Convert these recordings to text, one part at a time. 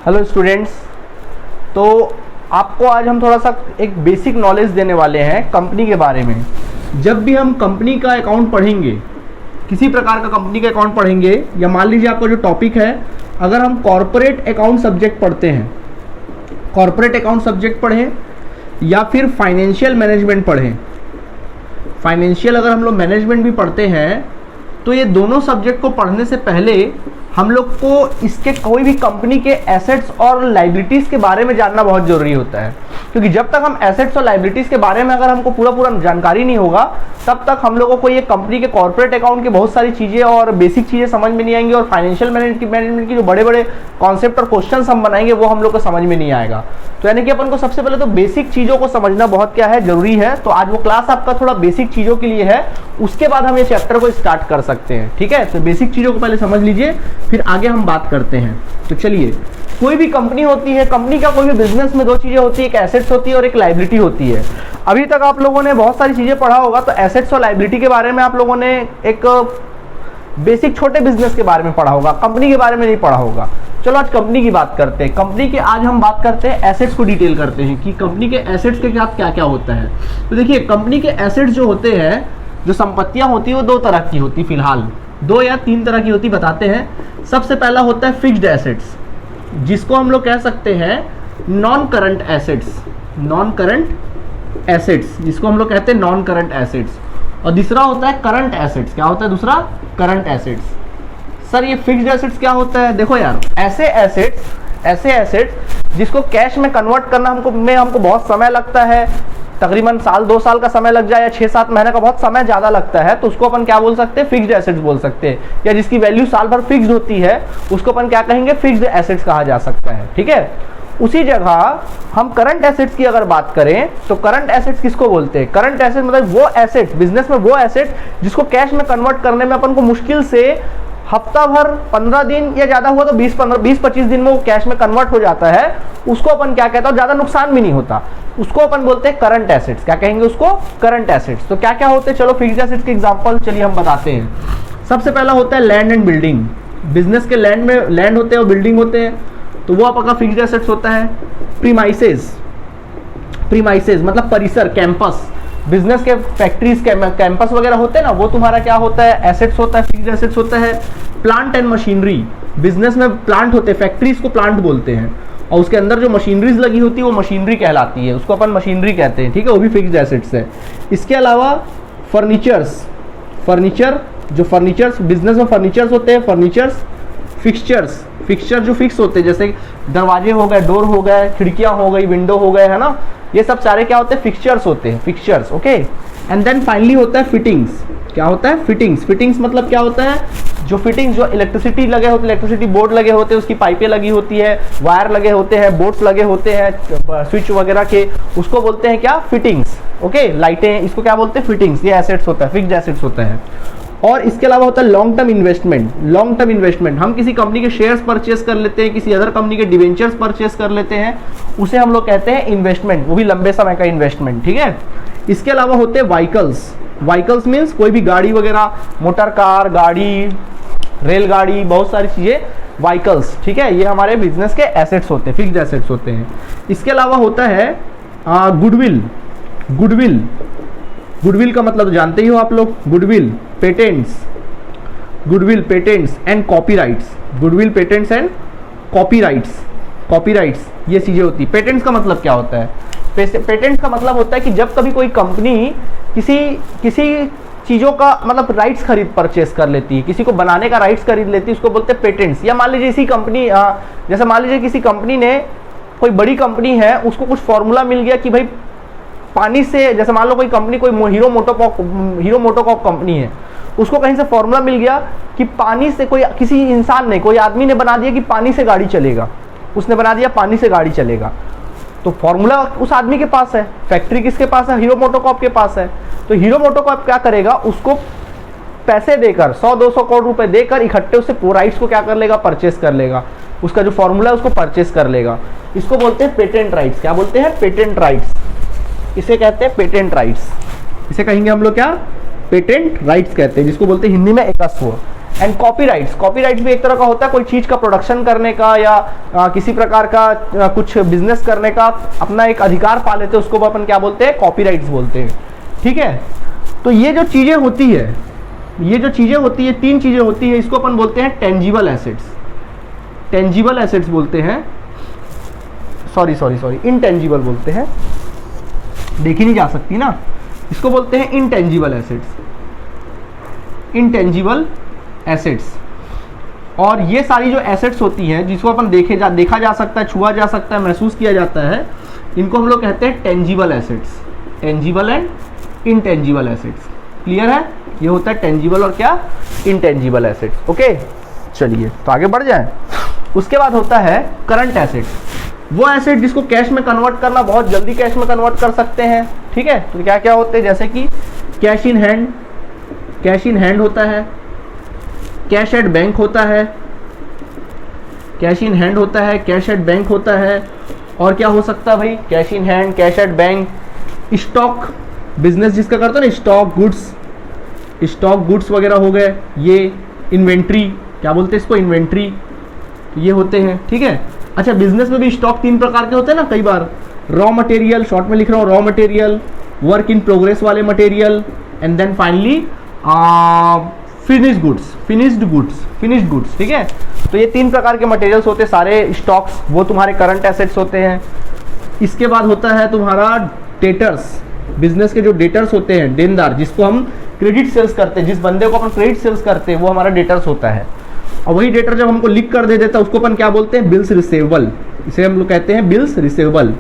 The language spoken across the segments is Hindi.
Hello students. तो आपको आज हम थोड़ा सा एक बेसिक नॉलेज देने वाले हैं कंपनी के बारे में। जब भी हम कंपनी का अकाउंट पढ़ेंगे, किसी प्रकार का कंपनी का अकाउंट पढ़ेंगे, या मान लीजिए आपका जो टॉपिक है, अगर हम कॉरपोरेट अकाउंट सब्जेक्ट पढ़ते हैं, कॉरपोरेट अकाउंट सब्जेक्ट पढ़ें या फिर फाइनेंशियल मैनेजमेंट पढ़ें, फाइनेंशियल अगर हम लोग मैनेजमेंट भी पढ़ते हैं, तो ये दोनों सब्जेक्ट को पढ़ने से पहले हम लोग को इसके कोई भी कंपनी के एसेट्स और लाइबिलिटीज़ के बारे में जानना बहुत ज़रूरी होता है। क्योंकि जब तक हम एसेट्स और लाइबिलिटीज़ के बारे में अगर हमको पूरा जानकारी नहीं होगा, तब तक हम लोगों को ये कंपनी के कॉर्पोरेट अकाउंट की बहुत सारी चीज़ें और बेसिक चीज़ें समझ में नहीं आएंगी, और फाइनेंशियल मैनेजमेंट की जो बड़े बड़े कॉन्सेप्ट और क्वेश्चन हम बनाएंगे वो हम लोग को समझ में नहीं आएगा। तो यानी कि अपन को सबसे पहले तो बेसिक चीज़ों को समझना बहुत क्या है, जरूरी है। तो आज वो क्लास आपका थोड़ा बेसिक चीज़ों के लिए है, उसके बाद हम ये चैप्टर को स्टार्ट कर सकते हैं। ठीक है, तो बेसिक चीज़ों को पहले समझ लीजिए, फिर आगे हम बात करते हैं। तो चलिए, कोई भी कंपनी होती है, कंपनी का कोई भी बिजनेस में दो चीज़ें होती है, एक एसेट्स होती है और एक लायबिलिटी होती है। अभी तक आप लोगों ने बहुत सारी चीज़ें पढ़ा होगा, तो एसेट्स और लायबिलिटी के बारे में आप लोगों ने एक बेसिक छोटे बिजनेस के बारे में पढ़ा होगा, कंपनी के बारे में नहीं पढ़ा होगा। चलो आज कंपनी की बात करते हैं। कंपनी के आज हम बात करते हैं, एसेट्स को डिटेल करते हैं कि कंपनी के एसेट्स के साथ क्या क्या होता है। तो देखिए, कंपनी के एसेट्स जो होते हैं, जो संपत्तियां होती है, वो दो तरह की होती, फिलहाल 2 या 3 तरह की होती, बताते हैं। सबसे पहला होता है फिक्स्ड एसेट्स, जिसको हम लोग कह सकते हैं non current assets, non current assets, जिसको हम लोग कहते हैं नॉन करंट एसेट्स। और दूसरा होता है करंट एसेट्स। क्या होता है दूसरा? Current assets. सर ये फिक्स्ड एसेट्स क्या होता है? देखो यार, ऐसे एसेट्स जिसको कैश में कन्वर्ट करना हमको बहुत समय लगता है, तकरीबन साल 2 साल का समय लग जाए, या 6-7 महीने का बहुत समय ज़्यादा लगता है, तो उसको अपन क्या बोल सकते हैं? फिक्स्ड एसेट्स बोल सकते हैं। या जिसकी वैल्यू साल भर फिक्स्ड होती है, उसको अपन क्या कहेंगे? फिक्स्ड एसेट्स कहा जा सकता है। ठीक है, उसी जगह हम करंट एसेट्स की अगर बात करें, तो करंट एसेट्स किसको बोलते हैं? करंट एसेट्स मतलब वो एसेट्स, बिजनेस में वो एसेट जिसको कैश में कन्वर्ट करने में अपन को मुश्किल से हफ्ता भर, 15 दिन, या ज़्यादा हुआ तो 20-25 दिन में वो कैश में कन्वर्ट हो जाता है, उसको अपन क्या कहते हैं, और ज़्यादा नुकसान भी नहीं होता, उसको अपन बोलते हैं करंट एसेट्स। क्या कहेंगे उसको? Current assets. तो क्या क्या होते हैं, चलो फिक्स्ड एसेट्स के एग्जांपल चलिए हम बताते हैं। सबसे पहला होता है लैंड एंड बिल्डिंग। बिजनेस के लैंड में लैंड होते हैं और बिल्डिंग होते हैं, तो वो आपका फिक्स्ड एसेट्स होता है। प्रीमाइसेस मतलब परिसर, कैंपस, बिजनेस के फैक्ट्रीज कैंपस वगैरह होते हैं ना, वो तुम्हारा क्या होता है? एसेट्स होता है, फिक्स्ड एसेट्स होता है। प्लांट एंड मशीनरी, बिजनेस में प्लांट होते हैं, फैक्ट्रीज को प्लांट बोलते हैं, और उसके अंदर जो मशीनरीज लगी होती है वो मशीनरी कहलाती है, उसको अपन मशीनरी कहते हैं। ठीक है, वो भी फिक्स्ड एसेट्स है। इसके अलावा फर्नीचर्स, जो फर्नीचर्स बिजनेस में फर्नीचर्स होते हैं, फर्नीचर्स। फिक्सचर जो फिक्स होते हैं, जैसे दरवाजे हो गए, डोर हो गए, खिड़कियां हो गई, विंडो हो गए, है ना, ये सब सारे क्या होते हैं? फिक्सचर्स होते हैं, fixtures. Okay, and then finally होता है फिटिंग्स। क्या होता है? फिटिंग्स मतलब क्या होता है? जो फिटिंग्स, जो इलेक्ट्रिसिटी लगे होते, इलेक्ट्रिसिटी बोर्ड लगे होते हैं, उसकी पाइपें लगी होती है, वायर लगे होते हैं, बोर्ड्स लगे होते हैं, स्विच वगैरह के, उसको बोलते हैं क्या? फिटिंग्स। ओके, लाइटें, इसको क्या बोलते हैं? फिटिंग्स। ये एसेट्स होता है, फिक्स्ड एसेट्स होता है। और इसके अलावा होता है लॉन्ग टर्म इन्वेस्टमेंट। हम किसी कंपनी के शेयर्स परचेस कर लेते हैं, किसी अदर कंपनी के डिवेंचर्स परचेस कर लेते हैं, उसे हम लोग कहते हैं इन्वेस्टमेंट, वो भी लंबे समय का इन्वेस्टमेंट। ठीक है, इसके अलावा होते हैं व्हीकल्स मीन्स कोई भी गाड़ी वगैरह, मोटर कार, गाड़ी, रेलगाड़ी, बहुत सारी चीज़ें, व्हीकल्स। ठीक है, ये हमारे बिजनेस के एसेट्स होते हैं, फिक्स्ड एसेट्स होते हैं। इसके अलावा होता है गुडविल का मतलब जानते ही हो आप लोग, गुडविल पेटेंट्स एंड कॉपीराइट्स, ये चीजें होती है। पेटेंट्स का मतलब क्या होता है? पेटेंट्स का मतलब होता है कि जब कभी कोई कंपनी किसी चीज़ों का मतलब राइट्स परचेस कर लेती है, किसी को बनाने का राइट्स खरीद लेती है, उसको बोलते हैं पेटेंट्स। या मान लीजिए इसी कंपनी, जैसे मान लीजिए किसी कंपनी ने, कोई बड़ी कंपनी है, उसको कुछ फॉर्मूला मिल गया कि भाई पानी से, जैसे मान लो कोई कंपनी, कोई हीरो मोटोकॉर्प कंपनी है, उसको कहीं से फॉर्मूला मिल गया कि पानी से, किसी इंसान ने, कोई आदमी ने बना दिया कि पानी से गाड़ी चलेगा, उसने बना दिया पानी से गाड़ी चलेगा, तो फॉर्मूला उस आदमी के पास है, फैक्ट्री किसके पास है? हीरो मोटोकॉर्प के पास है। तो हीरो मोटोकॉर्प क्या करेगा? उसको पैसे देकर, 100-200 करोड़ रुपए देकर इकट्ठे उससे राइट्स को क्या कर लेगा? परचेस कर लेगा, उसका जो फॉर्मूला है उसको परचेस कर लेगा। इसको बोलते हैं पेटेंट राइट्स। क्या बोलते हैं? Patent rights. इसे कहते हैं पेटेंट राइट्स। इसे कहेंगे हम लोग क्या? पेटेंट राइट्स कहते हैं, जिसको बोलते हैं हिंदी में एकस्व। एंड कॉपीराइट्स, कॉपीराइट्स भी एक तरह का होता है कोई चीज का प्रोडक्शन करने का या किसी प्रकार का कुछ बिजनेस करने का अपना एक अधिकार पा लेते हैं, उसको अपन क्या बोलते हैं, कॉपीराइट्स बोलते हैं। ठीक है, तो ये जो चीजें होती है, ये जो चीजें होती है, 3 चीजें होती है, इसको अपन बोलते हैं टेंजिबल एसेट्स। टेंजिबल एसेट्स बोलते हैं, सॉरी इनटेंजिबल बोलते हैं, देखी नहीं जा सकती ना, इसको बोलते हैं इनटेंजिबल एसेट्स। इनटेंजिबल एसेट्स, और ये सारी जो एसेट्स होती हैं जिसको अपन देखा जा सकता है, छुआ जा सकता है, महसूस किया जाता है, इनको हम लोग कहते हैं tangible assets. Tangible and intangible assets, clear है? ये होता है टेंजिबल और क्या, इनटेंजिबल एसेट्स। ओके, चलिए तो आगे बढ़ जाएं। उसके बाद होता है करंट एसेट्स, वो एसेट जिसको कैश में कन्वर्ट करना, बहुत जल्दी कैश में कन्वर्ट कर सकते हैं। ठीक है, तो क्या क्या होते हैं, जैसे कि cash in hand, cash in hand होता है, कैश एट बैंक होता है, कैश इन हैंड होता है, कैश एट बैंक होता है, और क्या हो सकता है भाई, cash in hand, cash at bank, stock, business जिसका करते हैं ना, स्टॉक गुड्स वगैरह हो गए, ये इन्वेंट्री, क्या बोलते हैं इसको, इन्वेंट्री, तो ये होते हैं। ठीक है, अच्छा बिजनेस में भी स्टॉक 3 प्रकार के होते हैं ना कई बार, रॉ मटेरियल, शॉर्ट में लिख रहा हूँ, raw material, work in progress वाले material, and then finally finished goods. ठीक है, तो ये 3 प्रकार के मटेरियल्स होते हैं सारे स्टॉक्स, वो तुम्हारे करंट एसेट्स होते हैं। इसके बाद होता है तुम्हारा डेटर्स, बिजनेस के जो डेटर्स होते हैं, देनदार, जिसको हम क्रेडिट सेल्स करते हैं, जिस बंदे को अपन क्रेडिट सेल्स करते हैं, वो हमारा डेटर्स होता है। और वही डेटर जब हमको लिख कर दे देता है, उसको अपन क्या बोलते हैं, बिल्स रिसेवेबल, इसे हम लोग कहते हैं बिल्स रिसेवेबल।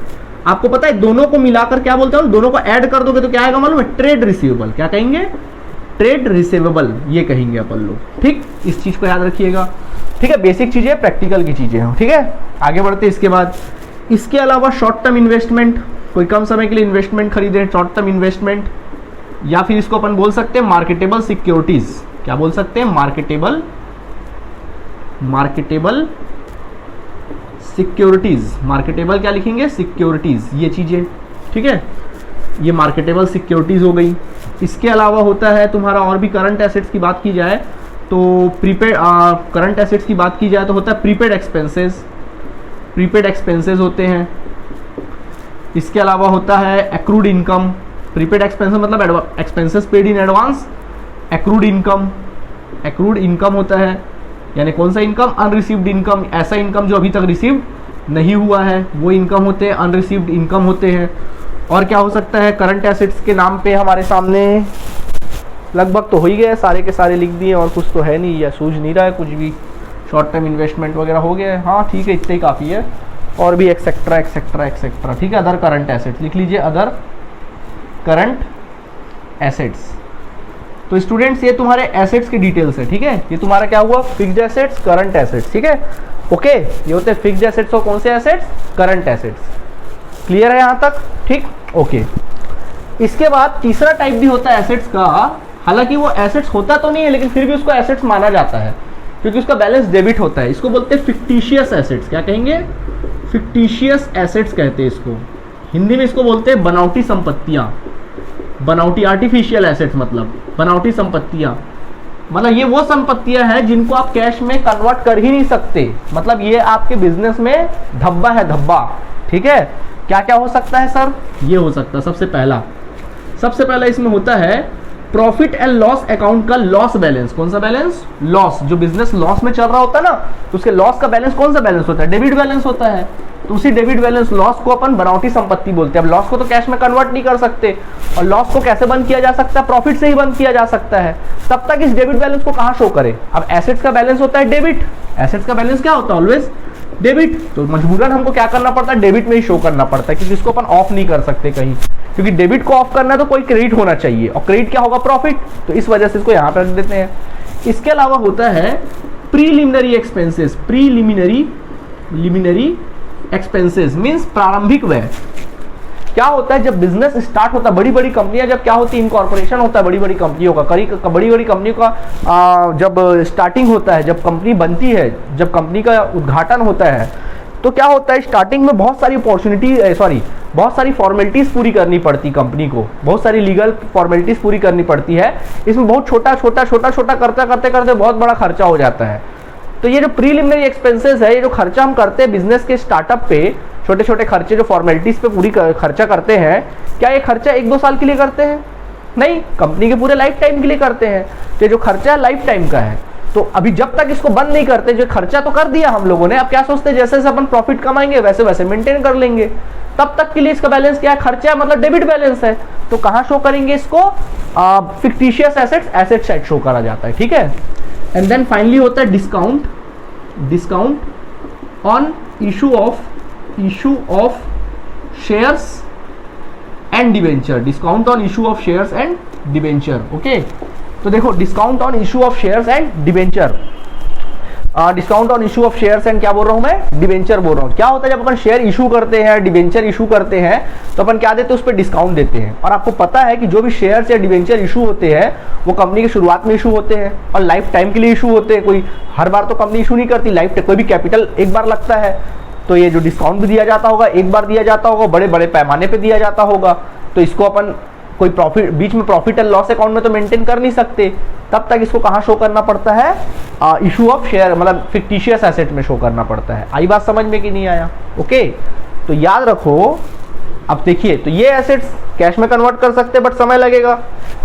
आपको पता है दोनों को मिलाकर क्या बोलते हैं, दोनों को ऐड कर दोगे तो क्या आएगा मालूम है, ट्रेड रिसीवेबल। क्या कहेंगे, ट्रेड रिसीवेबल, ये कहेंगे अपन लोग। ठीक, इस चीज को याद रखिएगा। ठीक है, बेसिक चीजें, प्रैक्टिकल की चीजें हैं। ठीक है, आगे बढ़ते हैं। इसके बाद इसके अलावा शॉर्ट टर्म इन्वेस्टमेंट, कोई कम समय के लिए इन्वेस्टमेंट खरीदे, शॉर्ट टर्म इन्वेस्टमेंट, या फिर इसको अपन बोल सकते हैं मार्केटेबल सिक्योरिटीज। क्या बोल सकते हैं, मार्केटेबल सिक्योरिटीज। मार्केटेबल क्या लिखेंगे, सिक्योरिटीज, ये चीजें। ठीक है, ये मार्केटेबल सिक्योरिटीज हो गई। इसके अलावा होता है तुम्हारा और भी करंट एसेट्स की बात की जाए तो प्रीपेड, करंट एसेट्स की बात की जाए तो होता है प्रीपेड एक्सपेंसेस, प्रीपेड एक्सपेंसेस होते हैं। इसके अलावा होता है एक्रूड इनकम। प्रीपेड एक्सपेंसेस मतलब expenses paid in advance, accrued income होता है, यानी कौन सा इनकम, अनरिसीव्ड इनकम, ऐसा इनकम जो अभी तक रिसीव नहीं हुआ है, वो इनकम होते हैं, अनरिसीव्ड इनकम होते हैं। और क्या हो सकता है, करंट एसेट्स के नाम पे हमारे सामने लगभग तो हो ही गया, सारे के सारे लिख दिए, और कुछ तो है नहीं या सूझ नहीं रहा है कुछ भी। शॉर्ट टर्म इन्वेस्टमेंट वगैरह हो गया है, हाँ ठीक है, इतने ही काफ़ी है। और भी एक्सेट्रा एक्सेट्रा एक्सेट्रा। ठीक है, अदर करंट एसेट्स लिख लीजिए, अदर करंट एसेट्स। तो स्टूडेंट्स ये तुम्हारे एसेट्स की डिटेल्स है। ठीक है, ये तुम्हारा क्या हुआ, फिक्स्ड एसेट्स, करंट एसेट्स। ठीक है, ओके, ये होते हैं फिक्स्ड एसेट्स और कौन से एसेट्स, करंट एसेट्स। क्लियर है यहाँ तक? ठीक, ओके। इसके बाद तीसरा टाइप भी होता है एसेट्स का, हालांकि वो एसेट्स होता तो नहीं है लेकिन फिर भी उसको एसेट्स माना जाता है क्योंकि उसका बैलेंस डेबिट होता है। इसको बोलते हैं फिक्टिशियस एसेट्स। क्या कहेंगे, फिक्टिशियस एसेट्स कहते हैं इसको। हिंदी में इसको बोलते हैं बनावटी संपत्तियां, बनावटी, आर्टिफिशियल एसेट्स मतलब बनावटी संपत्तियां। मतलब ये वो संपत्तियां हैं जिनको आप कैश में कन्वर्ट कर ही नहीं सकते, मतलब ये आपके बिजनेस में धब्बा है, धब्बा। ठीक है, क्या क्या हो सकता है सर, ये हो सकता है सबसे पहला इसमें होता है प्रॉफिट एंड लॉस अकाउंट का लॉस बैलेंस। कौन सा बैलेंस, लॉस। जो बिजनेस लॉस में चल रहा होता है ना, तो उसके लॉस का बैलेंस कौन सा बैलेंस होता है, डेबिट बैलेंस होता है। तो उसी डेबिट बैलेंस लॉस को अपन बनावटी संपत्ति बोलते हैं। अब लॉस को तो कैश में कन्वर्ट नहीं कर सकते, और लॉस को कैसे बंद किया जा सकता है, प्रॉफिट से ही बंद किया जा सकता है। तब तक इस डेबिट बैलेंस को कहां शो करें। अब एसेट्स का बैलेंस होता है डेबिट, एसेट्स का बैलेंस क्या होता है, ऑलवेज डेबिट। तो मजबूरन हमको क्या करना पड़ता है, डेबिट में ही शो करना पड़ता है, क्योंकि इसको अपन ऑफ नहीं कर सकते कहीं, क्योंकि डेबिट को ऑफ करना है तो कोई क्रेडिट होना चाहिए, और क्रेडिट क्या होगा, प्रॉफिट। तो इस वजह से इसको यहाँ पे रख देते हैं। इसके अलावा होता है preliminary expenses. Preliminary expenses means प्रारंभिक व्यय। क्या होता है, जब बिजनेस स्टार्ट होता है, बड़ी बड़ी कंपनियां जब क्या होती है, इनकॉर्पोरेशन होता है बड़ी बड़ी कंपनियों का, बड़ी बड़ी कंपनियों का जब स्टार्टिंग होता है, जब कंपनी बनती है, जब कंपनी का उद्घाटन होता है, तो क्या होता है, स्टार्टिंग में बहुत सारी बहुत सारी फॉर्मेलिटीज़ पूरी करनी पड़ती कंपनी को, बहुत सारी लीगल फॉर्मेलिटीज़ पूरी करनी पड़ती है। इसमें बहुत छोटा छोटा करते बहुत बड़ा खर्चा हो जाता है। तो ये जो प्रीलिमिनरी एक्सपेंसेस है, ये जो खर्चा हम करते हैं बिजनेस के स्टार्टअप पे, छोटे छोटे खर्चे जो फॉर्मेलिटीज़ पे पूरी खर्चा करते हैं, क्या ये खर्चा 1-2 साल के लिए करते हैं? नहीं, कंपनी के पूरे लाइफ टाइम के लिए करते हैं। तो जो खर्चा है लाइफ टाइम का है। तो अभी जब तक इसको बंद नहीं करते, जो खर्चा तो कर दिया हम लोगों ने, अब क्या सोचते हैं जैसे जैसे अपन प्रॉफिट कमाएंगे वैसे वैसे मेंटेन कर लेंगे। तब तक के लिए इसका बैलेंस क्या है, खर्चा मतलब डेबिट बैलेंस है। तो कहाँ शो करेंगे इसको, fictitious assets, asset side show करा जाता है, ठीक है। एंड देन फाइनली होता है discount on issue of shares and debenture, discount on issue of shares and debenture. Okay, तो देखो discount on issue of shares and debenture, discount on issue of shares and क्या बोल रहा हूं मैं, डिवेंचर बोल रहा हूं। क्या होता है जब अपन शेयर इशू करते हैं, डिवेंचर इशू करते हैं, तो अपन क्या देते हैं, उस पर डिस्काउंट देते हैं। और आपको पता है कि जो भी शेयर्स या डिवेंचर इशू होते हैं वो कंपनी की शुरुआत में इशू होते हैं और लाइफ टाइम के लिए इशू होते हैं। कोई हर बार तो कंपनी इशू नहीं करती, लाइफ टाइम कोई भी कैपिटल एक बार लगता है। तो ये जो डिस्काउंट भी दिया जाता होगा, एक बार दिया जाता होगा, बड़े बड़े पैमाने पे दिया जाता होगा। तो इसको अपन कोई प्रॉफिट, बीच में प्रॉफिट एंड लॉस अकाउंट में तो मेंटेन कर नहीं सकते, तब तक इसको कहाँ शो करना पड़ता है, इशू ऑफ शेयर मतलब फिक्टिशियस एसेट में शो करना पड़ता है। आई बात समझ में कि नहीं आया? ओके, तो याद रखो। अब देखिए, तो ये एसेट्स कैश में कन्वर्ट कर सकते हैं बट समय लगेगा,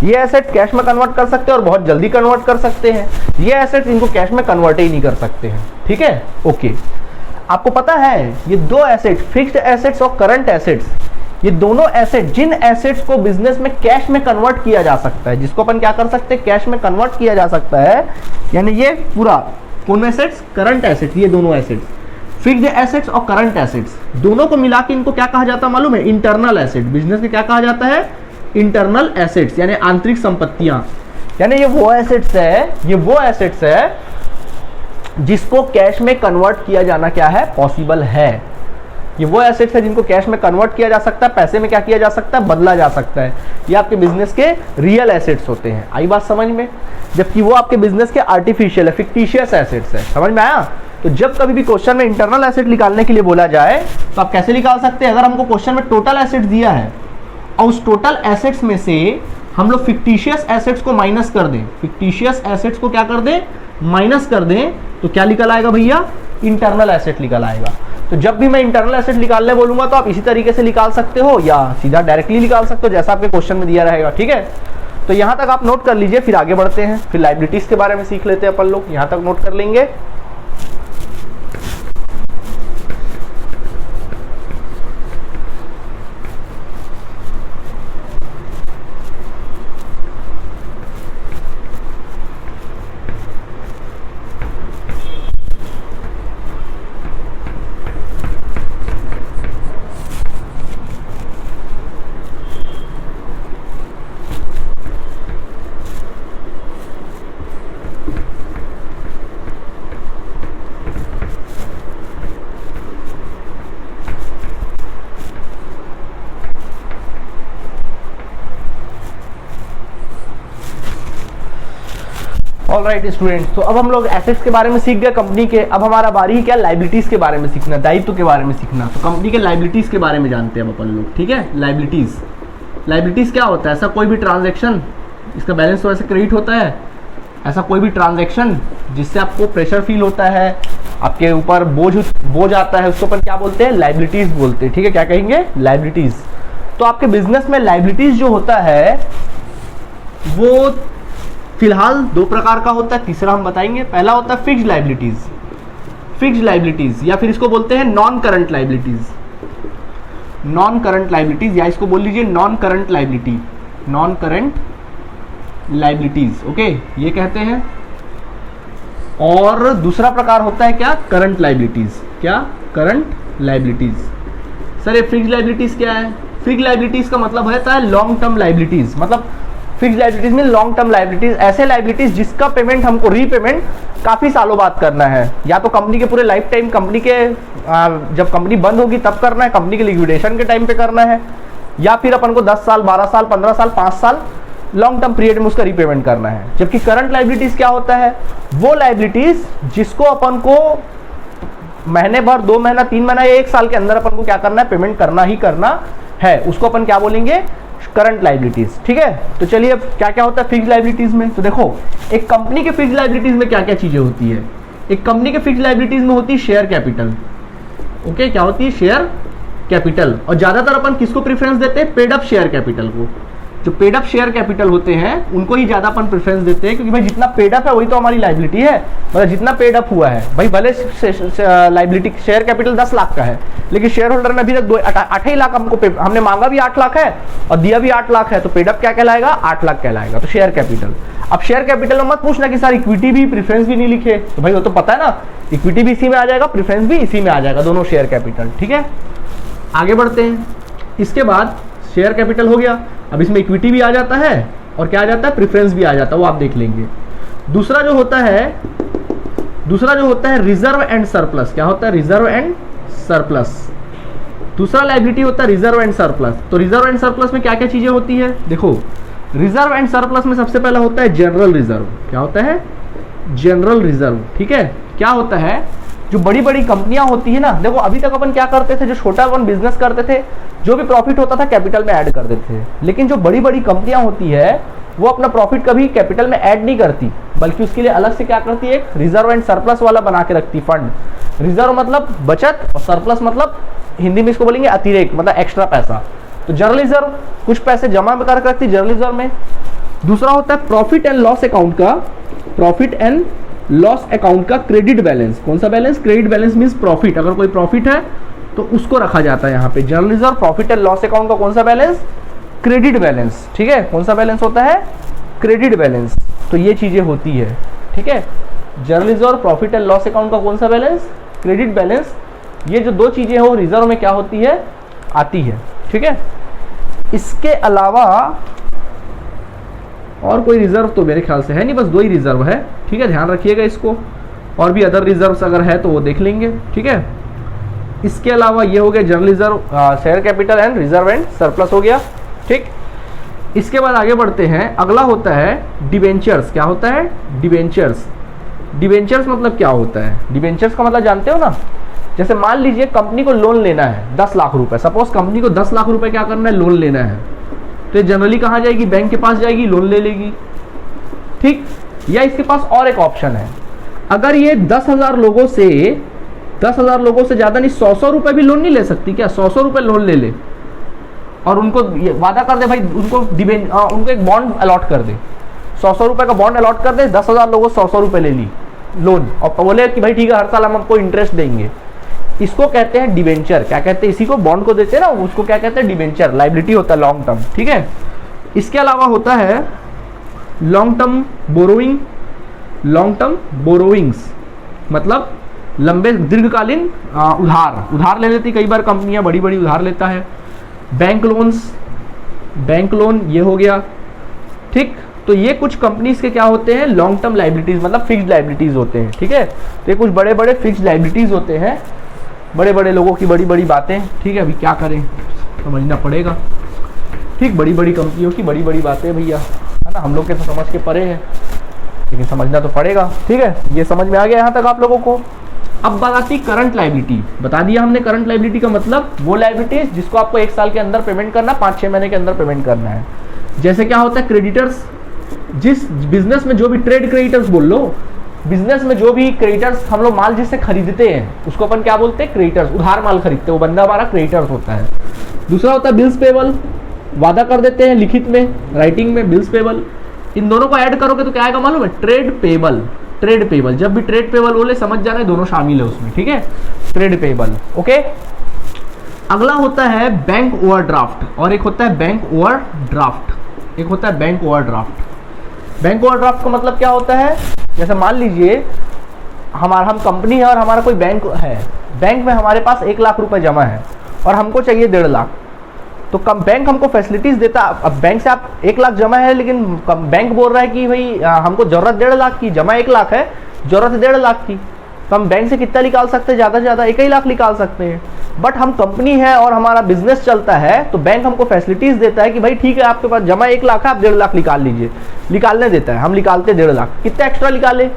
ये एसेट कैश में कन्वर्ट कर सकते हैं और बहुत जल्दी कन्वर्ट कर सकते हैं, ये एसेट्स इनको कैश में कन्वर्ट ही नहीं कर सकते हैं, ठीक है। ओके, आपको पता है ये दो एसेट, फिक्स्ड एसेट्स और करंट एसेट्स, ये दोनों एसेट, जिन एसेट्स को बिजनेस में कैश में कन्वर्ट किया जा सकता है, जिसको अपन क्या कर सकते हैं, कैश में कन्वर्ट किया जा सकता है, यानी ये पूरा कौन एसेट्स, करंट एसेट्स, ये दोनों एसेट्स, फिक्स्ड एसेट्स और करंट एसेट्स, दोनों को मिला के इनको क्या कहा जाता है मालूम है, इंटरनल एसेट। बिजनेस में क्या कहा जाता है, इंटरनल एसेट्स, यानी आंतरिक संपत्तियां। यानी ये वो एसेट्स है जिसको कैश में कन्वर्ट किया जाना क्या है, पॉसिबल है। ये वो एसेट्स है जिनको कैश में कन्वर्ट किया जा सकता है, पैसे में क्या किया जा सकता है, बदला जा सकता है। ये आपके बिजनेस के रियल एसेट्स होते हैं। आई बात समझ में? जबकि वो आपके बिजनेस के आर्टिफिशियल है, फिक्टिशियस एसेट्स है। समझ में आया? तो जब कभी भी क्वेश्चन में इंटरनल एसेट निकालने के लिए बोला जाए तो आप कैसे निकाल सकते हैं, अगर हमको क्वेश्चन में टोटल एसेट्स दिया है और उस टोटल एसेट्स में से हम लोग फिक्टिशियस एसेट्स को माइनस कर दें, फिक्टिशियस एसेट्स को क्या कर दें, माइनस कर दें, तो क्या निकल आएगा भैया, इंटरनल एसेट निकल आएगा। तो जब भी मैं इंटरनल एसेट निकालने बोलूंगा तो आप इसी तरीके से निकाल सकते हो या सीधा डायरेक्टली निकाल सकते हो जैसा आपके क्वेश्चन में दिया रहेगा, ठीक है। तो यहां तक आप नोट कर लीजिए, फिर आगे बढ़ते हैं, फिर लायबिलिटीज के बारे में सीख लेते हैं अपन लोग। यहां तक नोट कर लेंगे। ऑलराइट स्टूडेंट्स, तो अब हम लोग एसेट्स के बारे में सीख गए कंपनी के। अब हमारा बारी क्या, लायबिलिटीज के बारे में सीखना, दायित्व के बारे में सीखना। तो कंपनी के लायबिलिटीज के बारे में जानते हैं अब अपन लोग, ठीक है। लायबिलिटीज क्या होता है, ऐसा कोई भी ट्रांजैक्शन, इसका बैलेंस तो ऐसे क्रेडिट होता है, ऐसा कोई भी ट्रांजैक्शन जिससे आपको प्रेशर फील होता है, आपके ऊपर बोझ आता है, उसको अपन क्या बोलते हैं, लायबिलिटीज बोलते हैं, ठीक है। क्या कहेंगे, लायबिलिटीज। तो आपके बिजनेस में लायबिलिटीज जो होता है वो फिलहाल दो प्रकार का होता है, तीसरा हम बताएंगे। पहला होता है फिक्स्ड लायबिलिटीज या फिर इसको बोलते हैं नॉन करंट लायबिलिटीज, या इसको बोल लीजिए नॉन करंट लायबिलिटीज, ओके, ये कहते हैं। और दूसरा प्रकार होता है क्या, करंट लायबिलिटीज। सर ये फिक्स्ड लायबिलिटीज क्या है? फिक्स्ड लायबिलिटीज का मतलब होता है लॉन्ग टर्म लायबिलिटीज। मतलब फिक्स्ड लायबिलिटीज में लॉन्ग टर्म लायबिलिटीज, ऐसे लायबिलिटीज जिसका पेमेंट हमको रीपेमेंट काफी सालों बाद करना है, या तो कंपनी के पूरे लाइफ टाइम, कंपनी के जब कंपनी बंद होगी तब करना है, कंपनी के लिक्विडेशन के टाइम पे करना है, या फिर अपन को 10 साल 12 साल 15 साल 5 साल लॉन्ग टर्म पीरियड में उसका रीपेमेंट करना है। जबकि करंट लायबिलिटीज क्या होता है, वो लायबिलिटीज जिसको अपन को महीने भर, 2 महीना, 3 महीना या 1 साल के अंदर अपन को क्या करना है, पेमेंट करना ही करना है, उसको अपन क्या बोलेंगे, करंट लाइबिलिटीज। ठीक है, तो चलिए अब क्या क्या होता है फिक्स्ड लाइबिलिटीज में। तो देखो एक कंपनी के फिक्स्ड लाइबिलिटीज में क्या क्या चीजें होती है। एक कंपनी के फिक्स्ड लाइबिलिटीज में होती है शेयर कैपिटल। ओके, क्या होती है, शेयर कैपिटल। और ज्यादातर अपन किसको प्रेफरेंस देते हैं, पेड अप शेयर कैपिटल को। जो पेड अप शेयर कैपिटल होते हैं उनको ही ज्यादा अपन प्रेफरेंस देते हैं, क्योंकि भाई जितना पेड अप है वही तो हमारी लाइबिलिटी है। मतलब जितना पेड अप हुआ है भाई, भले लाइबिलिटी शेयर कैपिटल 10 लाख का है, लेकिन शेयर होल्डर ने अभी तक 8 ही लाख हमने मांगा भी 8 लाख है और दिया भी 8 लाख है, तो पेड अप क्या कहलाएगा, 8 लाख कहलाएगा। तो शेयर कैपिटल। अब शेयर कैपिटल में मत पूछना कि सर इक्विटी भी, प्रेफरेंस भी नहीं लिखे, तो भाई वो तो पता है ना, इक्विटी भी इसी में आ जाएगा, प्रेफरेंस भी इसी में आ जाएगा, दोनों शेयर कैपिटल। ठीक है, आगे बढ़ते हैं। इसके बाद शेयर कैपिटल हो गया, अब इसमें इक्विटी भी आ जाता है और क्या आ जाता है, प्रेफरेंस भी आ जाता है, वो आप देख लेंगे। दूसरा जो होता है रिजर्व एंड सरप्लस। क्या होता है, रिजर्व एंड सरप्लस। दूसरा लायबिलिटी होता है रिजर्व एंड सरप्लस। तो रिजर्व एंड सरप्लस में क्या क्या चीजें होती है, देखो रिजर्व एंड सरप्लस में सबसे पहला होता है जनरल रिजर्व। क्या होता है, जनरल रिजर्व। ठीक है, क्या होता है, जो बड़ी बड़ी कंपनियां होती है ना, देखो अभी तक अपन क्या करते थे, जो छोटा अपन बिजनेस करते थे, जो भी प्रॉफिट होता था कैपिटल में ऐड कर देते थे। लेकिन जो बड़ी बड़ी कंपनियां होती है वो अपना प्रॉफिट कभी कैपिटल में ऐड नहीं करती, बल्कि उसके लिए अलग से क्या करती है, एक रिजर्व एंड सरप्लस वाला बना के रखती फंड। रिजर्व मतलब बचत और सरप्लस मतलब हिंदी में इसको बोलेंगे अतिरिक्त, मतलब एक्स्ट्रा पैसा। तो जनरल रिजर्व कुछ पैसे जमा करके रखती जनरल रिजर्व में। दूसरा होता है प्रॉफिट एंड लॉस अकाउंट का, प्रॉफिट एंड लॉस अकाउंट का क्रेडिट बैलेंस। कौन सा balance, credit balance means profit, अगर कोई प्रॉफिट है तो उसको रखा जाता है यहाँ पे। General reserve, profit and loss account का कौन सा बैलेंस, क्रेडिट बैलेंस। ठीक है, कौन सा बैलेंस होता है, क्रेडिट बैलेंस। तो ये चीजें होती है। ठीक है, general reserve, profit and loss account का कौन सा बैलेंस, क्रेडिट बैलेंस। ये जो दो चीजें हो रिजर्व में क्या होती है, आती है। ठीक है, इसके अलावा और कोई रिजर्व तो मेरे ख्याल से है नहीं, बस 2 ही रिजर्व है। ठीक है, ध्यान रखिएगा इसको, और भी अदर रिजर्व्स अगर है तो वो देख लेंगे। ठीक है, इसके अलावा ये हो गया general reserve, share capital and reserve and surplus हो गया। ठीक, इसके बाद आगे बढ़ते हैं। अगला होता है डिवेंचर्स। क्या होता है, डिवेंचर्स। डिवेंचर्स मतलब क्या होता है, डिवेंचर्स का मतलब जानते हो ना, जैसे मान लीजिए कंपनी को लोन लेना है 10 लाख रुपए, सपोज कंपनी को 10 लाख रुपए क्या करना है, लोन लेना है, तो जनरली कहाँ जाएगी, बैंक के पास जाएगी, लोन ले लेगी। ठीक, या इसके पास और एक ऑप्शन है, अगर ये 10,000 लोगों से 10,000 लोगों से ज्यादा नहीं, 100 रुपए भी लोन नहीं ले सकती क्या, 100 रुपए लोन ले ले और उनको वादा कर दे भाई, उनको एक बॉन्ड अलॉट कर दे, 100 रुपए का बॉन्ड अलॉट कर दे, 10,000 लोगों 100 रुपए ले ली लोन और बोले कि भाई ठीक है हर साल हम आपको इंटरेस्ट देंगे। इसको कहते हैं डिवेंचर। क्या कहते हैं, इसी को बॉन्ड को देते हैं ना, उसको क्या कहते हैं, डिवेंचर। लायबिलिटी होता है लॉन्ग टर्म। ठीक है, इसके अलावा होता है long term borrowing. Long term borrowings मतलब लंबे दीर्घकालीन उधार ले लेती कई बार कंपनियां, बड़ी बड़ी उधार लेता है। बैंक लोन्स, बैंक लोन ये हो गया। ठीक, तो ये कुछ कंपनीज के क्या होते हैं, लॉन्ग टर्म लायबिलिटीज, मतलब फिक्स्ड लायबिलिटीज होते हैं। ठीक है, तो ये कुछ बड़े बड़े फिक्स्ड लायबिलिटीज होते हैं, बड़े बड़े लोगों की बड़ी बड़ी बातें। ठीक है, अभी क्या करें, समझना पड़ेगा। ठीक, बड़ी बड़ी कंपनियों की बड़ी बड़ी बातें भैया, है ना, हम लोग के तो समझ के परे है, लेकिन समझना तो पड़ेगा। ठीक है, ये समझ में आ गया यहाँ तक आप लोगों को। अब बात आती करंट लायबिलिटी। बता दिया हमने करंट लायबिलिटी का मतलब वो लायबिलिटी जिसको आपको 1 साल के अंदर पेमेंट करना, 5-6 महीने के अंदर पेमेंट करना है। जैसे क्या होता है क्रेडिटर्स, जिस बिजनेस में जो भी ट्रेड क्रेडिटर्स बोल लो, बिजनेस में जो भी क्रेडिटर्स हम लोग माल जिससे खरीदते हैं उसको अपन क्या बोलते हैं, क्रेडिटर्स। उधार माल खरीदते हैं वो बंदा हमारा क्रेडिटर्स होता है। दूसरा होता है बिल्स पेबल, वादा कर देते हैं लिखित में, राइटिंग में, बिल्स पेबल। इन दोनों को ऐड करोगे तो क्या आएगा मालूम है, ट्रेड पेबल। ट्रेड पेबल, जब भी ट्रेड पेबल बोले समझ जाना है दोनों शामिल है उसमें। ठीक है, ट्रेड पेबल। ओके, अगला होता है बैंक ओवरड्राफ्ट और एक होता है बैंक ओवरड्राफ्ट। एक होता है बैंक ओवरड्राफ्ट। बैंक ओवरड्राफ्ट का मतलब क्या होता है, जैसे मान लीजिए हम कंपनी है और हमारा कोई बैंक है, बैंक में हमारे पास 1 लाख रुपए जमा है और हमको चाहिए 1.5 लाख, तो बैंक हमको फैसिलिटीज देता। अब बैंक से आप 1 लाख जमा है, लेकिन बैंक बोल रहा है कि भाई हमको जरूरत 1.5 लाख की, जमा 1 लाख है, जरूरत है 1.5 लाख की, तो हम बैंक से कितना निकाल सकते हैं, ज़्यादा से ज़्यादा 1 ही लाख निकाल सकते हैं। बट हम कंपनी है और हमारा बिजनेस चलता है, तो बैंक हमको फैसिलिटीज देता है कि भाई ठीक है आपके पास जमा 1 लाख है, आप 1.5 लाख निकाल लीजिए, निकालने देता है। हम निकालते 1.5 लाख, कितना एक्स्ट्रा निकाले,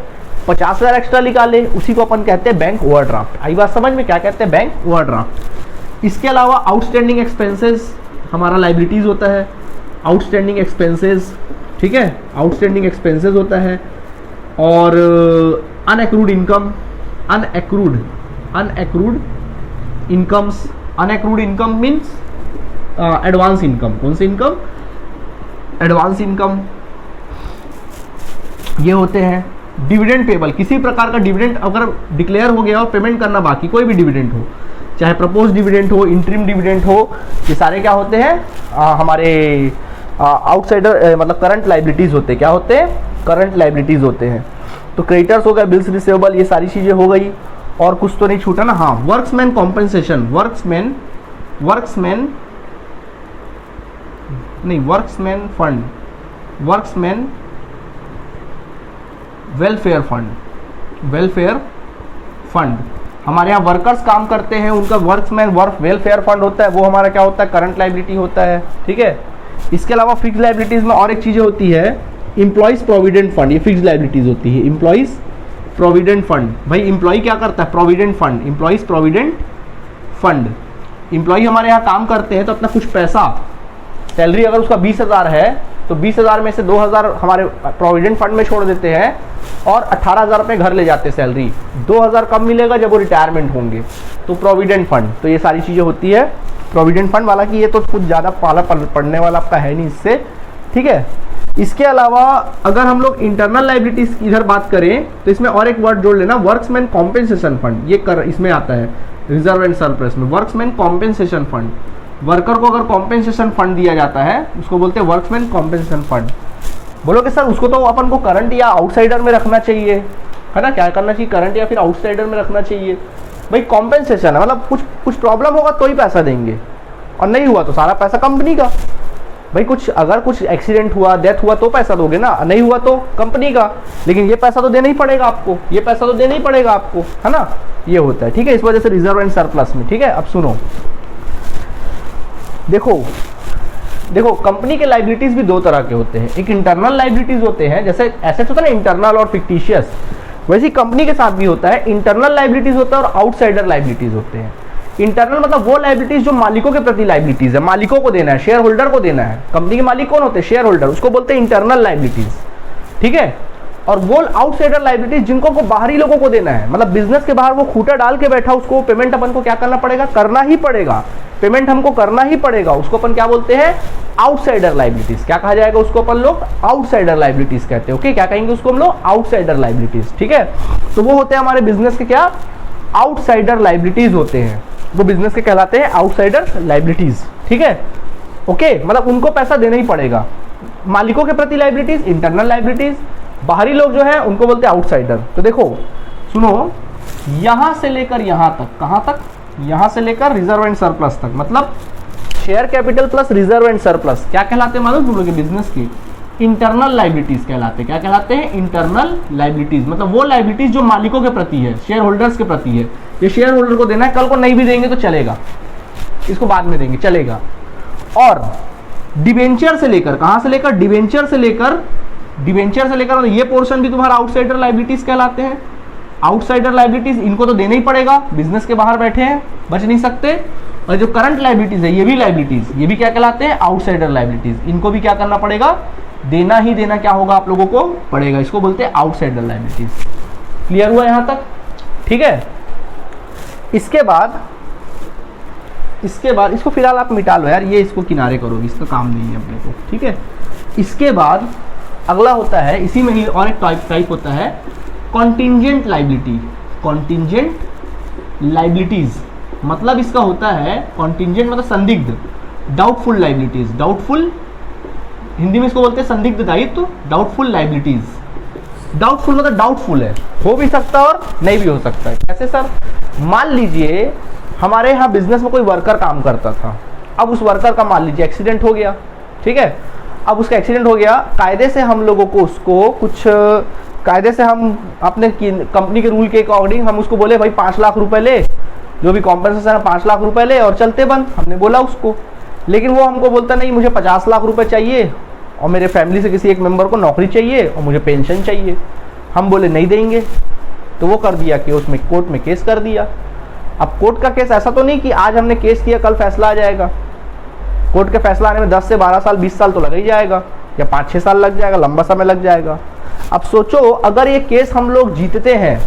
50,000 एक्स्ट्रा निकाले, उसी को अपन कहते हैं बैंक ओवरड्राफ्ट। आई बात समझ में, क्या कहते हैं? Bank overdraft. इसके अलावा आउटस्टैंडिंग एक्सपेंसेस हमारा लाइबिलिटीज होता है, आउटस्टैंडिंग एक्सपेंसेस, ठीक है, आउटस्टैंडिंग एक्सपेंसेस होता है। और unaccrued income, unaccrued incomes, unaccrued income means advance income. कौन सी इनकम? Advance income. ये होते हैं डिविडेंड पेबल, किसी प्रकार का डिविडेंड अगर डिक्लेयर हो गया और पेमेंट करना बाकी, कोई भी डिविडेंड हो, चाहे प्रपोज डिविडेंड हो, इंटरिम डिविडेंड हो, ये सारे क्या होते हैं? हमारे आउटसाइडर मतलब करंट लाइबिलिटीज होते हैं। क्या होते हैं? करंट लाइबिलिटीज होते हैं। तो क्रेडिटर्स हो गए, बिल्स रिसीवेबल, ये सारी चीजें हो गई। और कुछ तो नहीं छूटा ना? हाँ, workmen compensation, workmen fund, workmen welfare fund. हमारे यहाँ वर्कर्स काम करते हैं, उनका वर्क्समैन वेलफेयर फंड होता है, वो हमारा क्या होता है? करंट लाइबिलिटी होता है, ठीक है। इसके अलावा फिक्स लाइबिलिटीज में और एक चीजें होती है, एम्प्लॉइज प्रोविडेंट फंड, ये फिक्स लाइबिलिटीज होती है। एम्प्लॉइज प्रोविडेंट फंड, भाई एम्प्लॉय क्या करता है? Provident fund, employees provident fund. Employ हमारे यहाँ काम करते हैं तो अपना कुछ पैसा, सैलरी अगर उसका 20,000 है तो 20,000 में से 2,000 हमारे प्रोविडेंट फंड में छोड़ देते हैं और 18,000 अपने घर ले जाते हैं सैलरी। 2,000 कब मिलेगा? जब वो रिटायरमेंट होंगे। तो प्रोविडेंट फंड, तो ये सारी चीज़ें होती है प्रोविडेंट फंड वाला की। ये तो कुछ ज़्यादा पाला पढ़ने वाला आपका है नहीं इससे, ठीक है। इसके अलावा अगर हम लोग इंटरनल लाइबिलिटीज की इधर बात करें तो इसमें और एक वर्ड जोड़ लेना, वर्क्समैन कॉम्पेंसेशन फंड। ये इसमें आता है रिजर्व एंड सरप्लस में, वर्क्समैन कॉम्पेंसेशन फंड। वर्कर को अगर कॉम्पेंसेशन फंड दिया जाता है उसको बोलते हैं वर्क्समैन कॉम्पेंसेशन फंड। बोलोगे सर उसको तो अपन को करंट या आउटसाइडर में रखना चाहिए, है ना? क्या करना चाहिए? करंट या फिर आउटसाइडर में रखना चाहिए। भाई कॉम्पेंसेशन है, मतलब कुछ प्रॉब्लम होगा तो ही पैसा देंगे, और नहीं हुआ तो सारा पैसा कंपनी का। भाई अगर कुछ एक्सीडेंट हुआ, डेथ हुआ तो पैसा दोगे ना, नहीं हुआ तो कंपनी का। लेकिन ये पैसा तो देना ही पड़ेगा आपको, ये पैसा तो देना ही पड़ेगा आपको, है ना? ये होता है, ठीक है। इस वजह से रिजर्व एंड सरप्लस में, ठीक है। अब सुनो, देखो कंपनी के लाइबिलिटीज भी दो तरह के होते हैं। एक इंटरनल लाइबिलिटीज होते हैं, जैसे एसेट्स होता है ना इंटरनल और फिक्टिशियस, वैसे कंपनी के साथ भी होता है। इंटरनल लाइबिलिटीज होता है और आउटसाइडर लाइबिलिटीज होते हैं। इंटरनल मतलब वो लाइबिलिटीज जो मालिकों के प्रति लाइबिलिटीज है, मालिकों को देना है, शेयर होल्डर को देना है। कंपनी के मालिक कौन होते हैं? शेयर होल्डर, उसको बोलते हैं इंटरनल लाइबिलिटीज, ठीक है। और वो आउटसाइडर लाइबिलिटीज जिनको को बाहरी लोगों को देना है, मतलब बिजनेस के बाहर वो खूटा डाल के बैठा, उसको पेमेंट अपन को क्या करना पड़ेगा? करना ही पड़ेगा, पेमेंट हमको करना ही पड़ेगा। उसको अपन क्या बोलते हैं? Outsider liabilities. क्या कहा जाएगा उसको? अपन लोग आउटसाइडर लाइबिलिटीज कहते हैं। ओके, क्या कहेंगे उसको हम लोग? आउटसाइडर लाइबिलिटीज, ठीक है। तो वो होते हैं हमारे बिजनेस के क्या? आउटसाइडर लाइबिलिटीज होते हैं, वो बिजनेस के कहलाते हैं आउटसाइडर लाइबिलिटीज, ठीक है। ओके, मतलब उनको पैसा देना ही पड़ेगा। मालिकों के प्रति लाइबिलिटीज इंटरनल लाइबिलिटीज, बाहरी लोग जो है उनको बोलते हैं आउटसाइडर। तो देखो सुनो, यहां से लेकर यहां तक, कहां तक? यहां से लेकर रिजर्व एंड सरप्लस तक, मतलब share capital plus reserve and surplus क्या कहलाते हैं मालूम तुम लोग के? बिजनेस की इंटरनल लाइबिलिटीज कहलाते हैं। क्या कहलाते हैं? इंटरनल लाइबिलिटीज, मतलब वो लाइबिलिटीज जो मालिकों के प्रति है, शेयर होल्डर्स के प्रति है। ये शेयर होल्डर को देना है, कल को नहीं भी देंगे तो चलेगा, इसको बाद में देंगे, चलेगा। और डिवेंचर से लेकर, कहां से लेकर? डिवेंचर से लेकर मतलब ये पोर्शन भी तुम्हारा आउटसाइडर लाइबिलिटीज कहलाते हैं। आउटसाइडर लाइबिलिटीज इनको तो देना ही पड़ेगा, बिजनेस के बाहर बैठे हैं, बच नहीं सकते। और जो करंट लाइबिलिटीज है, ये भी लाइबिलिटीज, ये भी क्या कहलाते हैं? Outsider liabilities. इनको भी क्या करना पड़ेगा? देना ही देना क्या होगा आप लोगों को? पड़ेगा। इसको बोलते हैं आउटसाइडर लाइबिलिटीज। क्लियर हुआ यहां तक? ठीक है। इसके बाद इसको फिलहाल आप मिटा लो यार, ये इसको किनारे करोगे, इसका काम नहीं है अपने को, ठीक है। इसके बाद अगला होता है, इसी में ही और एक टाइप होता है कॉन्टिंजेंट लाइबिलिटी। कॉन्टिंजेंट लाइबिलिटीज मतलब इसका होता है, कॉन्टिंजेंट मतलब संदिग्ध, डाउटफुल लाइबिलिटीज। डाउटफुल हिंदी में इसको बोलते हैं संदिग्ध दायित्व, डाउटफुल लाइबिलिटीज। डाउटफुल मतलब डाउटफुल है, हो भी सकता है और नहीं भी हो सकता है। कैसे सर? मान लीजिए हमारे यहाँ बिजनेस में कोई वर्कर काम करता था, अब उस वर्कर का मान लीजिए एक्सीडेंट हो गया, ठीक है। अब उसका एक्सीडेंट हो गया, कायदे से हम लोगों को उसको कुछ कायदे से हम अपने कंपनी के रूल के अकॉर्डिंग हम उसको बोले भाई 5 लाख रुपए ले, जो भी कॉम्पेंसेशन है 5 लाख रुपए ले और चलते बंद, हमने बोला उसको। लेकिन वो हमको बोलता नहीं, मुझे 50 लाख रुपए चाहिए और मेरे फैमिली से किसी एक मेंबर को नौकरी चाहिए और मुझे पेंशन चाहिए। हम बोले नहीं देंगे, तो वो कर दिया कि उसमें कोर्ट में केस कर दिया। अब कोर्ट का केस ऐसा तो नहीं कि आज हमने केस किया कल फैसला आ जाएगा। कोर्ट के फैसला आने में 10 से 12 साल 20 साल तो लग ही जाएगा, या 5-6 साल लग जाएगा, लंबा समय लग जाएगा। अब सोचो अगर ये केस हम लोग जीतते हैं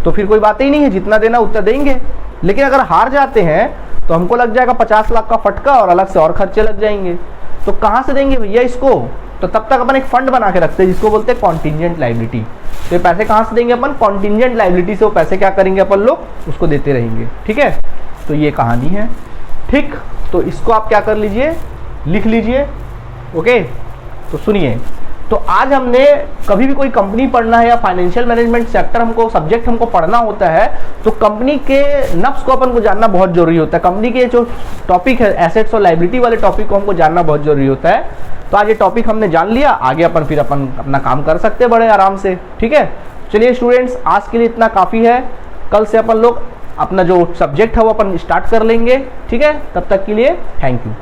तो फिर कोई बात ही नहीं है, जितना देना उतना देंगे। लेकिन अगर हार जाते हैं तो हमको लग जाएगा 50 लाख का फटका और अलग से और खर्चे लग जाएंगे। तो कहाँ से देंगे भैया इसको? तो तब तक अपन एक फंड बना के रखते हैं जिसको बोलते हैं कॉन्टिजेंट लायबिलिटी। तो ये पैसे कहाँ से देंगे अपन? कॉन्टिजेंट लायबिलिटी से वो पैसे क्या करेंगे अपन लोग, उसको देते रहेंगे। ठीक है, तो ये कहानी है। ठीक, तो इसको आप क्या कर लीजिए, लिख लीजिए। ओके, तो सुनिए, तो आज हमने कभी भी कोई कंपनी पढ़ना है या फाइनेंशियल मैनेजमेंट सेक्टर हमको सब्जेक्ट हमको पढ़ना होता है तो कंपनी के नफ्स को अपन को जानना बहुत जरूरी होता है। कंपनी के जो टॉपिक है एसेट्स और लायबिलिटी वाले टॉपिक को हमको जानना बहुत जरूरी होता है। तो आज ये टॉपिक हमने जान लिया, आगे अपन फिर अपन अपना काम कर सकते हैं बड़े आराम से। ठीक है, चलिए स्टूडेंट्स, आज के लिए इतना काफ़ी है। कल से अपन लोग अपना जो सब्जेक्ट है वो अपन स्टार्ट कर लेंगे। ठीक है, तब तक के लिए थैंक यू।